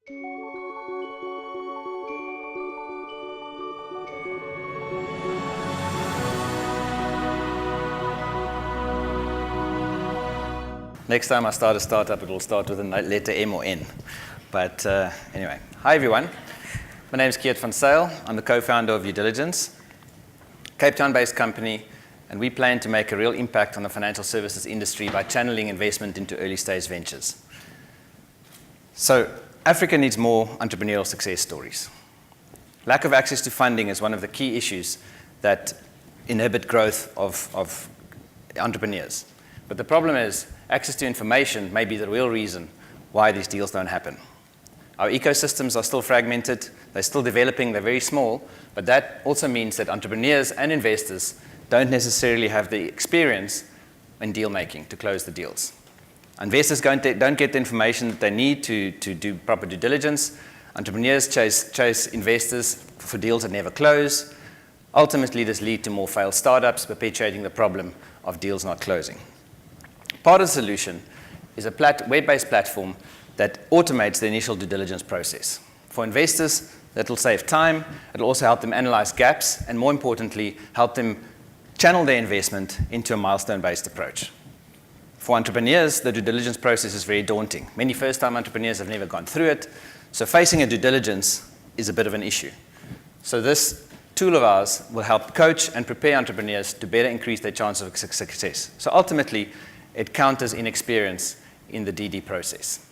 Next time I start a startup, it will start with a letter M or N. But anyway, hi everyone. My name is Keert van Zyl. I'm the co-founder of Yue Diligence, Cape Town-based company, and we plan to make a real impact on the financial services industry by channeling investment into early-stage ventures. So Africa needs more entrepreneurial success stories. Lack of access to funding is one of the key issues that inhibit growth of entrepreneurs. But the problem is, access to information may be the real reason why these deals don't happen. Our ecosystems are still fragmented, they're still developing, they're very small, but that also means that entrepreneurs and investors don't necessarily have the experience in deal making to close the deals. Investors don't get the information that they need to do proper due diligence. Entrepreneurs chase investors for deals that never close. Ultimately, this leads to more failed startups, perpetuating the problem of deals not closing. Part of the solution is a web-based platform that automates the initial due diligence process. For investors, that will save time. It will also help them analyze gaps, and more importantly, help them channel their investment into a milestone-based approach. For entrepreneurs, the due diligence process is very daunting. Many first-time entrepreneurs have never gone through it, so facing a due diligence is a bit of an issue. So this tool of ours will help coach and prepare entrepreneurs to better increase their chance of success. So ultimately, it counters inexperience in the DD process.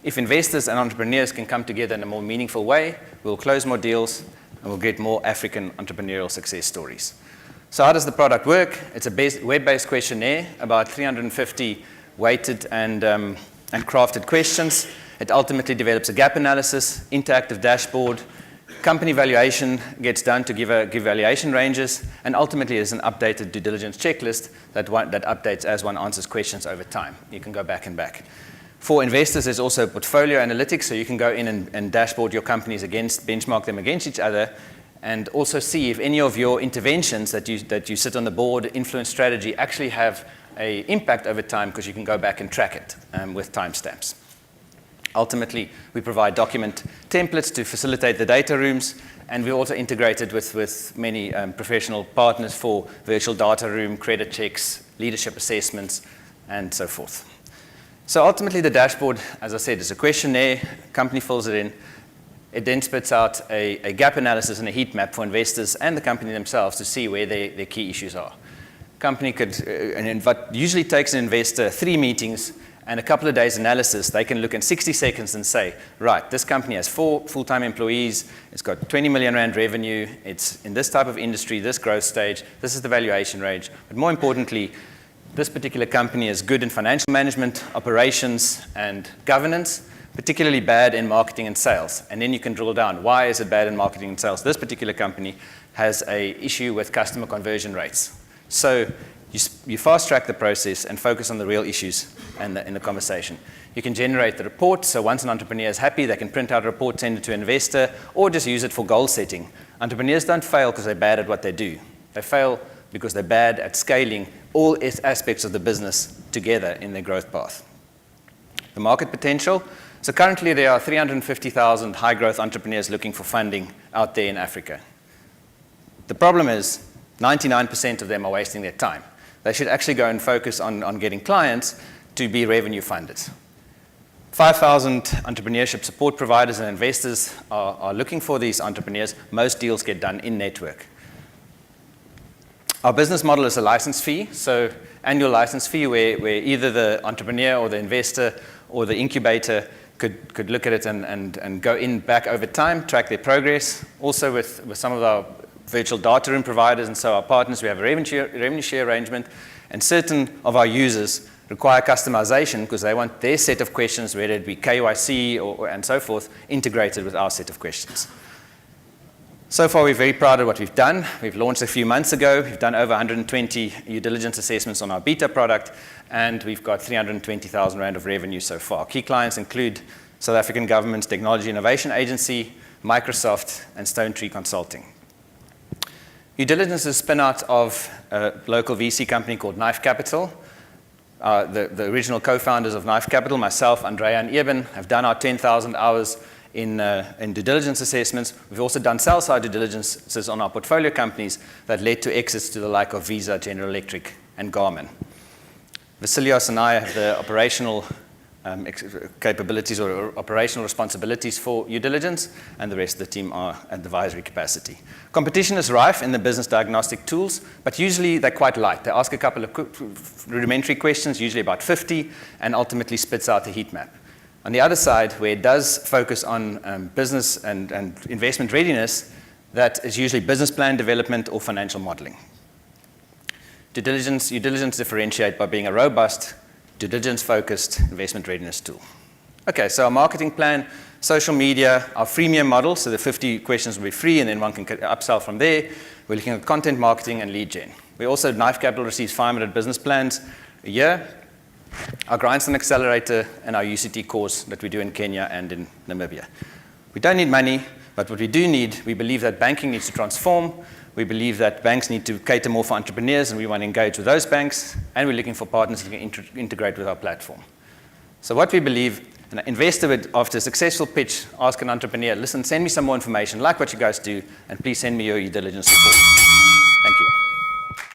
If investors and entrepreneurs can come together in a more meaningful way, we'll close more deals and we'll get more African entrepreneurial success stories. So how does the product work? It's a web-based questionnaire, about 350 weighted and crafted questions. It ultimately develops a gap analysis, interactive dashboard, company valuation gets done to give valuation ranges, and ultimately is an updated due diligence checklist that updates as one answers questions over time. You can go back and back. For investors, there's also portfolio analytics, so you can go in and dashboard your companies benchmark them against each other, and also see if any of your interventions that you sit on the board, influence strategy, actually have an impact over time, because you can go back and track it with timestamps. Ultimately, we provide document templates to facilitate the data rooms, and we also integrated with many professional partners for virtual data room, credit checks, leadership assessments, and so forth. So ultimately, the dashboard, as I said, is a questionnaire. Company fills it in. It then spits out a gap analysis and a heat map for investors and the company themselves to see where their key issues are. Company could, and what usually takes an investor 3 meetings and a couple of days analysis, they can look in 60 seconds and say, right, this company has 4 full-time employees, it's got 20 million rand revenue, it's in this type of industry, this growth stage, this is the valuation range. But more importantly, this particular company is good in financial management, operations, and governance, particularly bad in marketing and sales. And then you can drill down, why is it bad in marketing and sales? This particular company has an issue with customer conversion rates. So you fast-track the process and focus on the real issues in the conversation. You can generate the report, so once an entrepreneur is happy, they can print out a report, send it to an investor, or just use it for goal setting. Entrepreneurs don't fail because they're bad at what they do. They fail because they're bad at scaling all aspects of the business together in their growth path. The market potential. So currently there are 350,000 high-growth entrepreneurs looking for funding out there in Africa. The problem is 99% of them are wasting their time. They should actually go and focus on getting clients to be revenue funded. 5,000 entrepreneurship support providers and investors are looking for these entrepreneurs. Most deals get done in network. Our business model is a license fee, so annual license fee where either the entrepreneur or the investor or the incubator could look at it and go in back over time, track their progress. Also with some of our virtual data room providers and so our partners, we have a revenue share arrangement, and certain of our users require customization because they want their set of questions, whether it be KYC and so forth, integrated with our set of questions. So far, we're very proud of what we've done. We've launched a few months ago. We've done over 120 due diligence assessments on our beta product, and we've got 320,000 Rand of revenue so far. Key clients include South African Government's Technology Innovation Agency, Microsoft, and Stone Tree Consulting. Due diligence is a spin-out of a local VC company called Knife Capital. The original co-founders of Knife Capital, myself, Andrea, and Eben, have done our 10,000 hours in due diligence assessments. We've also done sell-side due diligences on our portfolio companies that led to exits to the like of Visa, General Electric, and Garmin. Vasilios and I have the operational capabilities or operational responsibilities for due diligence, and the rest of the team are advisory capacity. Competition is rife in the business diagnostic tools, but usually they're quite light. They ask a couple of rudimentary questions, usually about 50, and ultimately spits out a heat map. On the other side, where it does focus on business and investment readiness, that is usually business plan development or financial modeling. Due diligence differentiate by being a robust, due diligence-focused investment readiness tool. Okay, so our marketing plan, social media, our freemium model, so the 50 questions will be free and then one can upsell from there. We're looking at content marketing and lead gen. We also, Knife Capital receives 500 business plans a year. Our Grindstone Accelerator and our UCT course that we do in Kenya and in Namibia. We don't need money, but what we do need, we believe that banking needs to transform. We believe that banks need to cater more for entrepreneurs, and we want to engage with those banks, and we're looking for partners who can integrate with our platform. So what we believe, an investor would, after a successful pitch, ask an entrepreneur, listen, send me some more information, like what you guys do, and please send me your due diligence report.